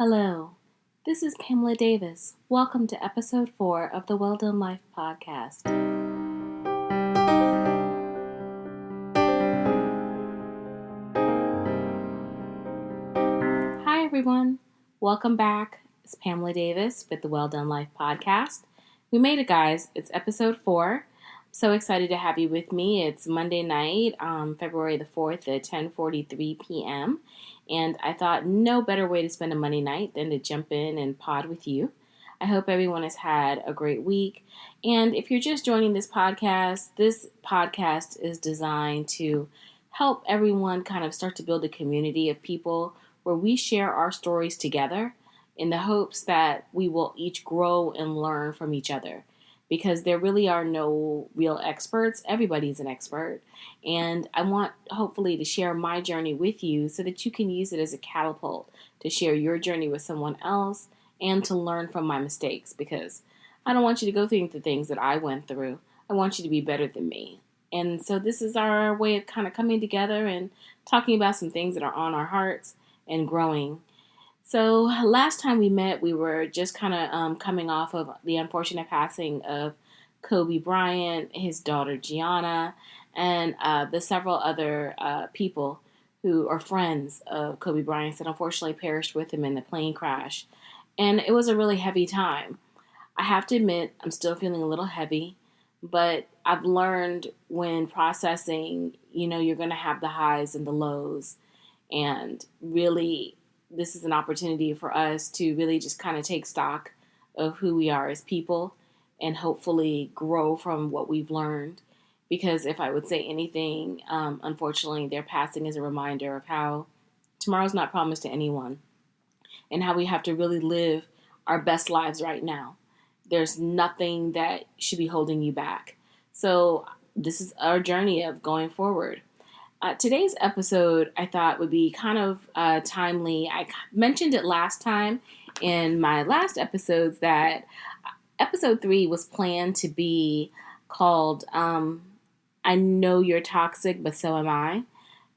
Hello, this is Pamela Davis. Welcome to episode 4 of the Well Done Life podcast. Hi everyone, welcome back. It's Pamela Davis with the Well Done Life podcast. We made it, guys. It's episode 4. So excited to have you with me. It's Monday night, February the 4th at 10:43 p.m. And I thought no better way to spend a Monday night than to jump in and pod with you. I hope everyone has had a great week. And if you're just joining this podcast is designed to help everyone kind of start to build a community of people where we share our stories together in the hopes that we will each grow and learn from each other. Because there really are no real experts. Everybody's an expert. And I want, hopefully, to share my journey with you so that you can use it as a catapult to share your journey with someone else and to learn from my mistakes. Because I don't want you to go through the things that I went through. I want you to be better than me. And so this is our way of kind of coming together and talking about some things that are on our hearts and growing. So last time we met, we were just kind of coming off of the unfortunate passing of Kobe Bryant, his daughter Gianna, and the several other people who are friends of Kobe Bryant that unfortunately perished with him in the plane crash. And it was a really heavy time. I have to admit, I'm still feeling a little heavy, but I've learned when processing, you're going to have the highs and the lows, and really this is an opportunity for us to really just kind of take stock of who we are as people and hopefully grow from what we've learned. Because if I would say anything, unfortunately, their passing is a reminder of how tomorrow's not promised to anyone and how we have to really live our best lives right now. There's nothing that should be holding you back. So this is our journey of going forward. Today's episode, I thought, would be kind of timely. I mentioned it last time in my last episodes that episode 3 was planned to be called I Know You're Toxic, But So Am I.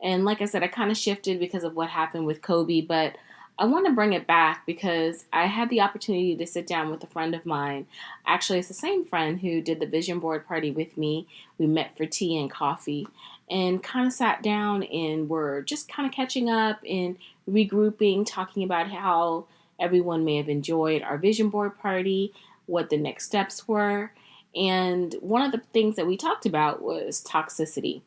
And like I said, I kind of shifted because of what happened with Kobe, but I want to bring it back because I had the opportunity to sit down with a friend of mine. Actually, it's the same friend who did the vision board party with me. We met for tea and coffee and kind of sat down and were just kind of catching up and regrouping, talking about how everyone may have enjoyed our vision board party, what the next steps were. And one of the things that we talked about was toxicity.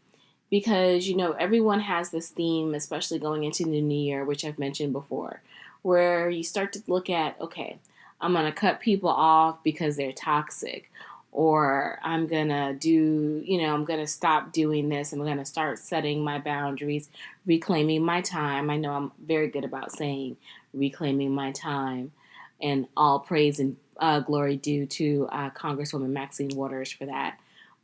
Because, everyone has this theme, especially going into the new year, which I've mentioned before, where you start to look at, okay, I'm going to cut people off because they're toxic. Or I'm going to I'm going to stop doing this. I'm going to start setting my boundaries, reclaiming my time. I know I'm very good about saying reclaiming my time. And all praise and glory due to Congresswoman Maxine Waters for that.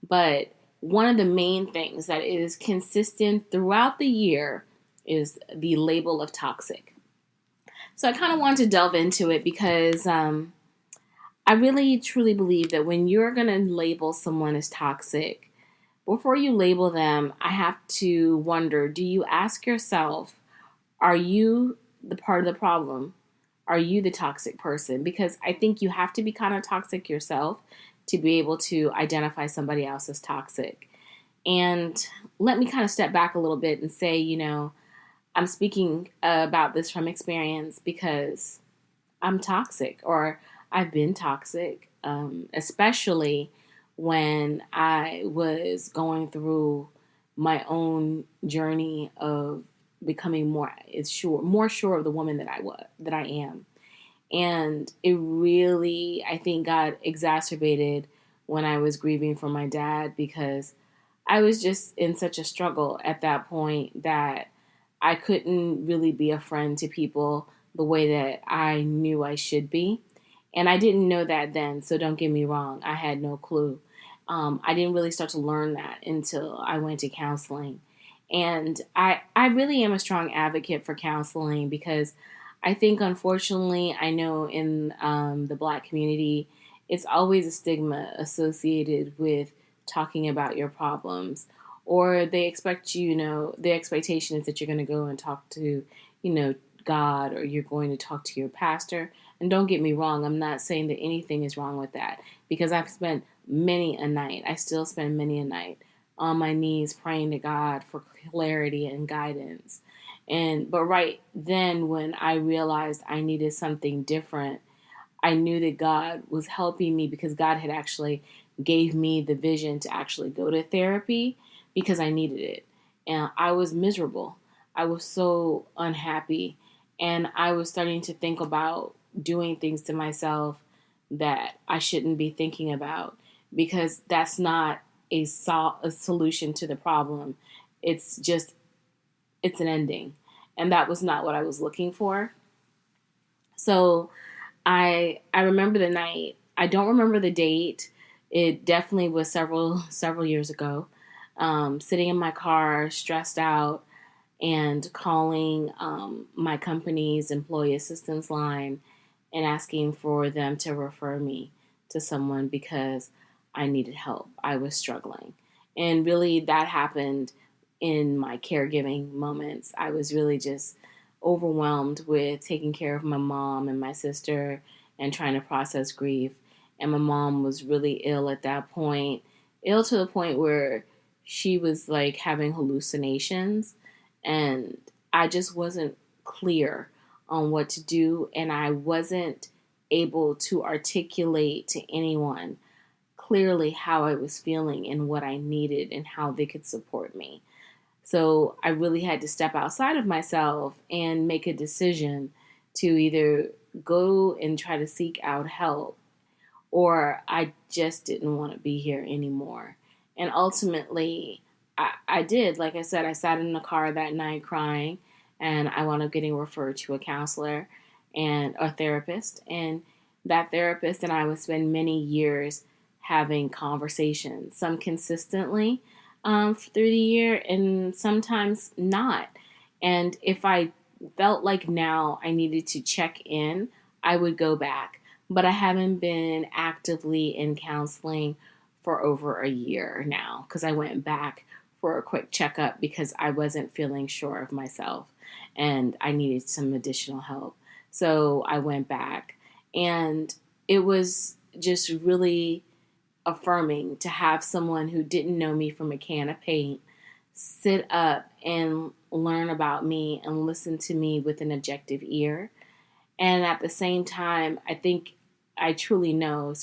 But one of the main things that is consistent throughout the year is the label of toxic. So I kind of want to delve into it because I really truly believe that when you're going to label someone as toxic, before you label them, I have to wonder, do you ask yourself, are you the part of the problem? Are you the toxic person? Because I think you have to be kind of toxic yourself to be able to identify somebody else as toxic. And let me kind of step back a little bit and say, I'm speaking about this from experience because I'm toxic or I've been toxic, especially when I was going through my own journey of becoming more sure of the woman that I am. And it really, I think, got exacerbated when I was grieving for my dad because I was just in such a struggle at that point that I couldn't really be a friend to people the way that I knew I should be. And I didn't know that then, so don't get me wrong. I had no clue. I didn't really start to learn that until I went to counseling. And I really am a strong advocate for counseling because I think, unfortunately, I know in the Black community, it's always a stigma associated with talking about your problems, or they expect the expectation is that you're going to go and talk to, God or you're going to talk to your pastor. And don't get me wrong, I'm not saying that anything is wrong with that, because I've spent many a night, I still spend many a night on my knees praying to God for clarity and guidance. But right then, when I realized I needed something different, I knew that God was helping me, because God had actually gave me the vision to actually go to therapy because I needed it. And I was miserable. I was so unhappy. And I was starting to think about doing things to myself that I shouldn't be thinking about, because that's not a solution to the problem. It's an ending. And that was not what I was looking for. So I remember the night. I don't remember the date. It definitely was several years ago. Sitting in my car, stressed out, and calling my company's employee assistance line and asking for them to refer me to someone because I needed help. I was struggling. And really, that happened in my caregiving moments. I was really just overwhelmed with taking care of my mom and my sister and trying to process grief. And my mom was really ill at that point, ill to the point where she was like having hallucinations. And I just wasn't clear on what to do. And I wasn't able to articulate to anyone clearly how I was feeling and what I needed and how they could support me. So I really had to step outside of myself and make a decision to either go and try to seek out help, or I just didn't want to be here anymore. And ultimately, I did. Like I said, I sat in the car that night crying, and I wound up getting referred to a counselor and a therapist. And that therapist and I would spend many years having conversations, some consistently through the year and sometimes not. And if I felt like now I needed to check in, I would go back. But I haven't been actively in counseling for over a year now, because I went back for a quick checkup because I wasn't feeling sure of myself and I needed some additional help. So I went back, and it was just really affirming to have someone who didn't know me from a can of paint sit up and learn about me and listen to me with an objective ear. And at the same time, I truly know,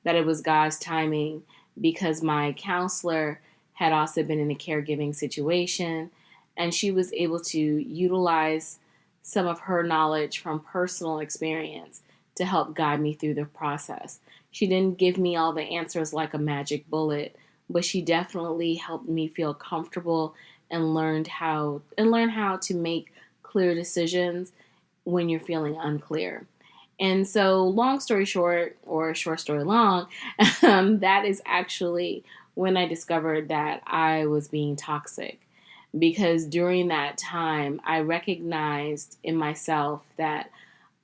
that it was God's timing, because my counselor had also been in a caregiving situation, and she was able to utilize some of her knowledge from personal experience to help guide me through the process. She didn't give me all the answers like a magic bullet, but she definitely helped me feel comfortable and learn how to make clear decisions when you're feeling unclear. And so, long story short, or short story long, that is actually when I discovered that I was being toxic. Because during that time, I recognized in myself that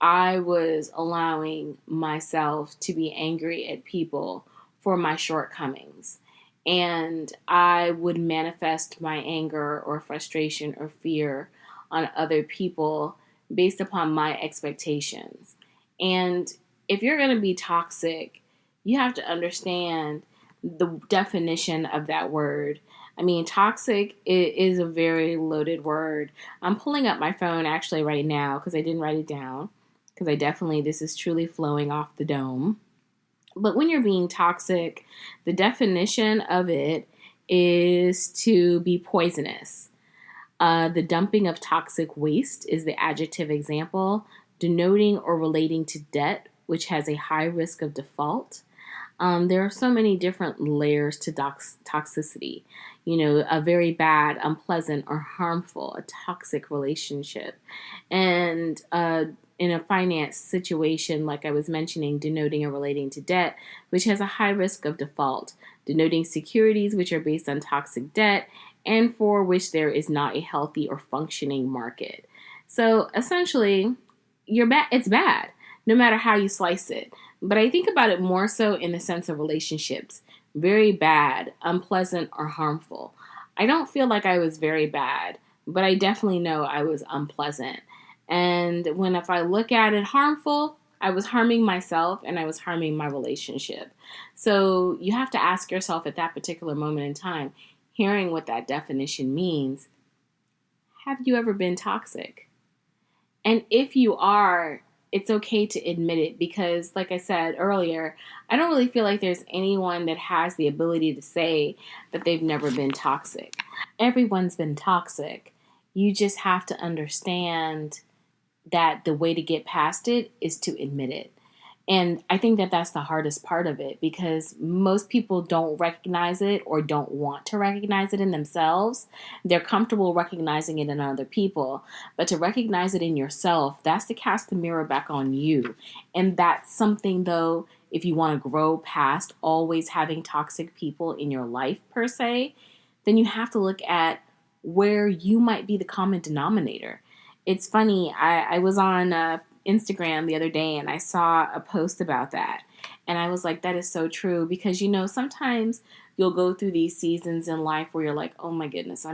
I was allowing myself to be angry at people for my shortcomings. And I would manifest my anger or frustration or fear on other people based upon my expectations. And if you're going to be toxic, you have to understand the definition of that word. I mean, toxic is a very loaded word. I'm pulling up my phone actually right now because I didn't write it down, because this is truly flowing off the dome. But when you're being toxic, the definition of it is to be poisonous. The dumping of toxic waste is the adjective example, denoting or relating to debt, which has a high risk of default. There are so many different layers to toxicity. A very bad, unpleasant, or harmful, a toxic relationship. And in a finance situation, like I was mentioning, denoting or relating to debt, which has a high risk of default, denoting securities which are based on toxic debt and for which there is not a healthy or functioning market. So essentially, it's bad, no matter how you slice it. But I think about it more so in the sense of relationships. Very bad, unpleasant, or harmful. I don't feel like I was very bad, but I definitely know I was unpleasant. And if I look at it harmful, I was harming myself and I was harming my relationship. So you have to ask yourself at that particular moment in time, hearing what that definition means, have you ever been toxic? And if you are, it's okay to admit it because, like I said earlier, I don't really feel like there's anyone that has the ability to say that they've never been toxic. Everyone's been toxic. You just have to understand that the way to get past it is to admit it. And I think that that's the hardest part of it because most people don't recognize it or don't want to recognize it in themselves. They're comfortable recognizing it in other people. But to recognize it in yourself, that's to cast the mirror back on you. And that's something, though, if you want to grow past always having toxic people in your life, per se, then you have to look at where you might be the common denominator. It's funny, I was on Instagram the other day and I saw a post about that. And I was like, that is so true because, sometimes you'll go through these seasons in life where you're like, oh my goodness,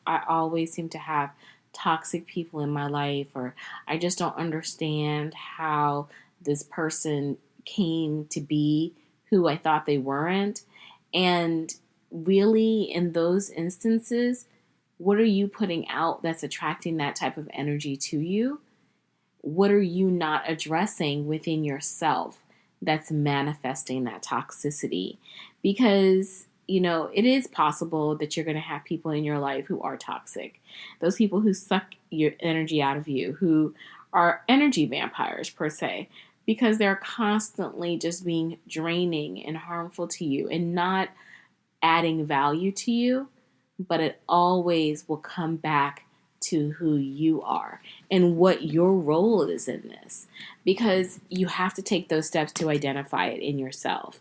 I always seem to have toxic people in my life, or I just don't understand how this person came to be who I thought they weren't. And really, in those instances, what are you putting out that's attracting that type of energy to you? What are you not addressing within yourself that's manifesting that toxicity? Because, it is possible that you're going to have people in your life who are toxic. Those people who suck your energy out of you, who are energy vampires per se, because they're constantly just being draining and harmful to you and not adding value to you. But it always will come back to who you are and what your role is in this, because you have to take those steps to identify it in yourself.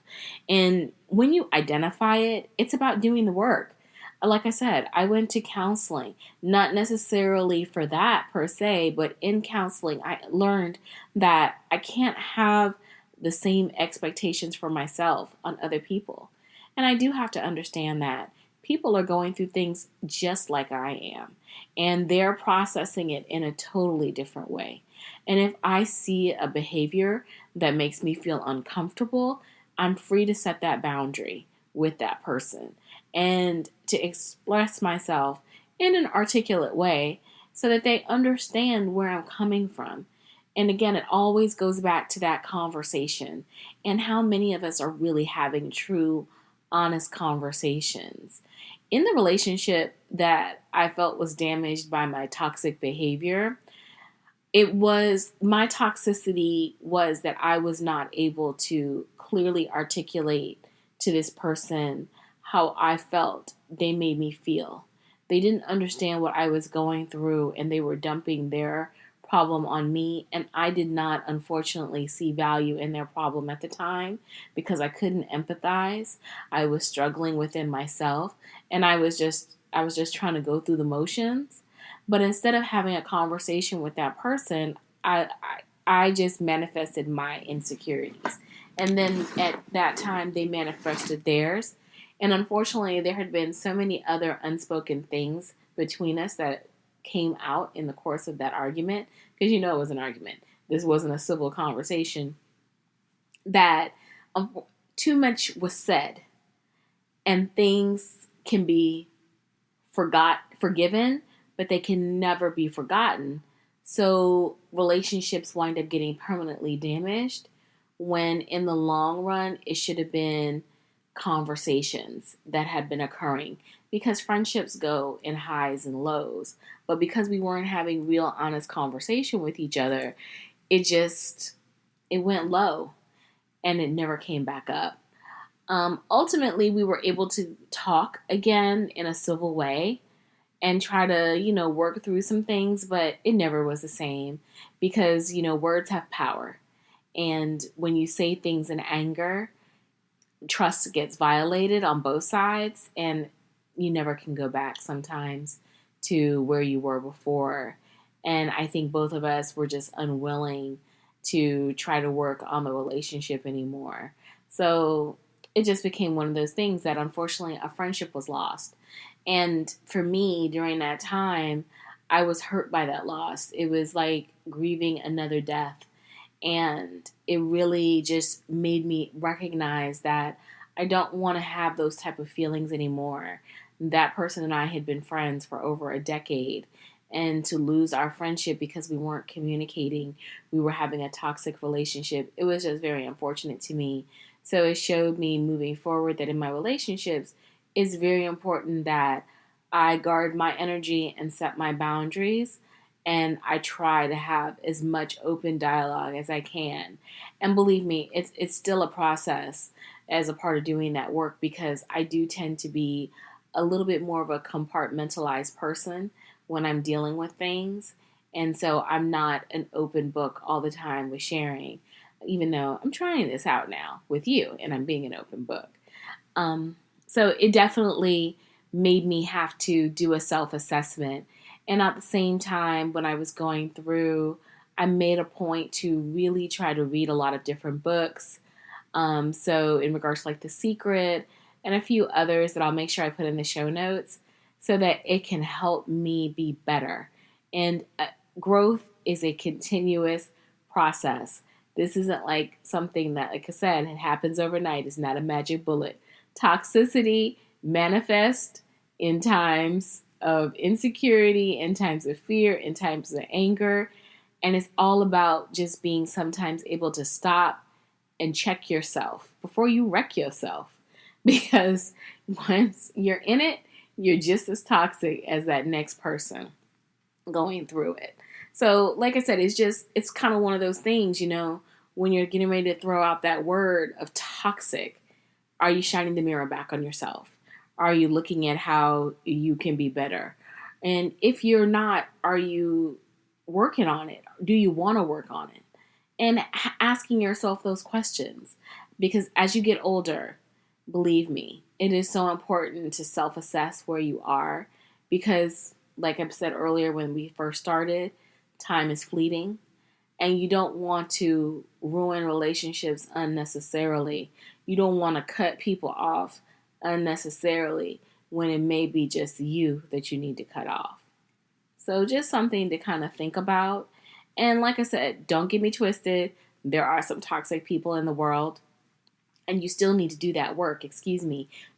And when you identify it, it's about doing the work. Like I said, I went to counseling, not necessarily for that per se, but in counseling, I learned that I can't have the same expectations for myself on other people. And I do have to understand that people are going through things just like I am, and they're processing it in a totally different way. And if I see a behavior that makes me feel uncomfortable, I'm free to set that boundary with that person and to express myself in an articulate way so that they understand where I'm coming from. And again, it always goes back to that conversation and how many of us are really having true, honest conversations. In the relationship that I felt was damaged by my toxic behavior, my toxicity was that I was not able to clearly articulate to this person how I felt they made me feel. They didn't understand what I was going through and they were dumping their problem on me, and I did not, unfortunately, see value in their problem at the time because I couldn't empathize. I was struggling within myself, and I was just trying to go through the motions. But instead of having a conversation with that person, I just manifested my insecurities, and then at that time they manifested theirs. And unfortunately, there had been so many other unspoken things between us that came out in the course of that argument, because it was an argument. This wasn't a civil conversation, that too much was said and things can be forgiven, but they can never be forgotten. So relationships wind up getting permanently damaged when in the long run it should have been conversations that had been occurring, because friendships go in highs and lows. But because we weren't having real honest conversation with each other, it went low and it never came back up. Ultimately, we were able to talk again in a civil way and try to, work through some things, but it never was the same because, words have power. And when you say things in anger, trust gets violated on both sides, and you never can go back sometimes to where you were before. And I think both of us were just unwilling to try to work on the relationship anymore. So it just became one of those things that unfortunately a friendship was lost. And for me, during that time, I was hurt by that loss. It was like grieving another death. And it really just made me recognize that I don't want to have those type of feelings anymore. That person and I had been friends for over a decade. And to lose our friendship because we weren't communicating, we were having a toxic relationship, it was just very unfortunate to me. So it showed me moving forward that in my relationships, it's very important that I guard my energy and set my boundaries. And I try to have as much open dialogue as I can. And believe me, it's still a process as a part of doing that work, because I do tend to be a little bit more of a compartmentalized person when I'm dealing with things. And so I'm not an open book all the time with sharing, even though I'm trying this out now with you and I'm being an open book. So it definitely made me have to do a self-assessment. And at the same time, when I was going through, I made a point to really try to read a lot of different books. So in regards to like The Secret and a few others that I'll make sure I put in the show notes so that it can help me be better. And growth is a continuous process. This isn't like something that, like I said, it happens overnight. It's not a magic bullet. Toxicity manifests in times of insecurity, in times of fear, in times of anger. And it's all about just being sometimes able to stop and check yourself before you wreck yourself. Because once you're in it, you're just as toxic as that next person going through it. So, like I said, it's kind of one of those things, when you're getting ready to throw out that word of toxic, are you shining the mirror back on yourself? Are you looking at how you can be better? And if you're not, are you working on it? Do you want to work on it? And asking yourself those questions. Because as you get older, believe me, it is so important to self-assess where you are. Because, like I said earlier when we first started, time is fleeting. And you don't want to ruin relationships unnecessarily. You don't want to cut people off unnecessarily when it may be just you that you need to cut off. So just something to kind of think about. And like I said, don't get me twisted. There are some toxic people in the world. And you still need to do that work,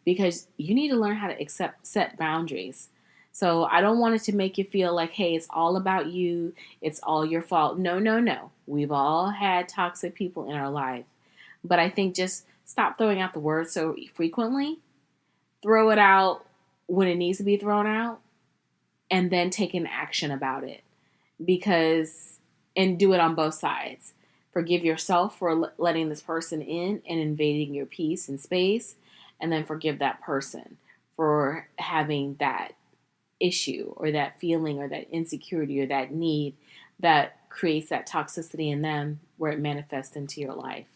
because you need to learn how to set boundaries. So I don't want it to make you feel like, hey, it's all about you. It's all your fault. No. We've all had toxic people in our life. But I think just stop throwing out the word so frequently. Throw it out when it needs to be thrown out. And then take an action about it. And do it on both sides. Forgive yourself for letting this person in and invading your peace and space. And then forgive that person for having that issue or that feeling or that insecurity or that need that creates that toxicity in them where it manifests into your life.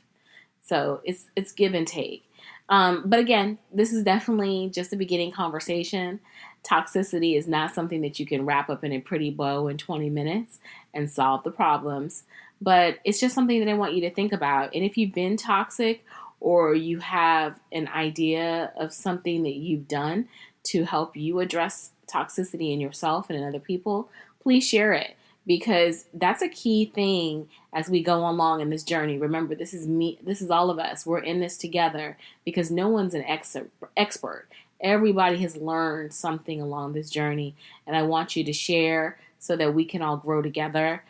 So it's give and take. But again, this is definitely just a beginning conversation. Toxicity is not something that you can wrap up in a pretty bow in 20 minutes and solve the problems. But it's just something that I want you to think about. And if you've been toxic or you have an idea of something that you've done to help you address toxicity in yourself and in other people, please share it, because that's a key thing as we go along in this journey. Remember, this is me. This is all of us. We're in this together because no one's an expert. Everybody has learned something along this journey, and I want you to share so that we can all grow together.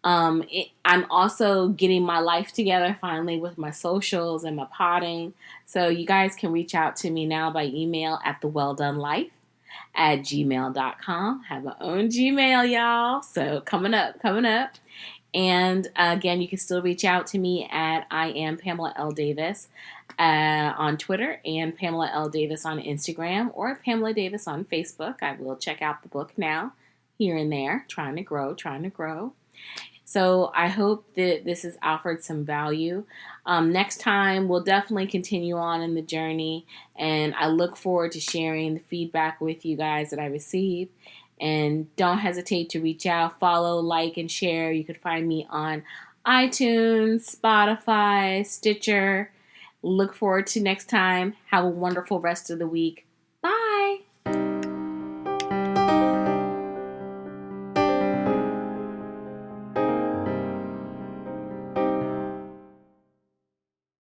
I'm also getting my life together finally with my socials and my potting. So you guys can reach out to me now by email at thewelldonelife@gmail.com. Have my own Gmail, y'all. So coming up. And again, you can still reach out to me at I am Pamela L. Davis on Twitter and Pamela L. Davis on Instagram or Pamela Davis on Facebook. I will check out the book now, here and there, trying to grow. So I hope that this has offered some value. Next time, we'll definitely continue on in the journey. And I look forward to sharing the feedback with you guys that I receive. And don't hesitate to reach out, follow, like, and share. You can find me on iTunes, Spotify, Stitcher. Look forward to next time. Have a wonderful rest of the week.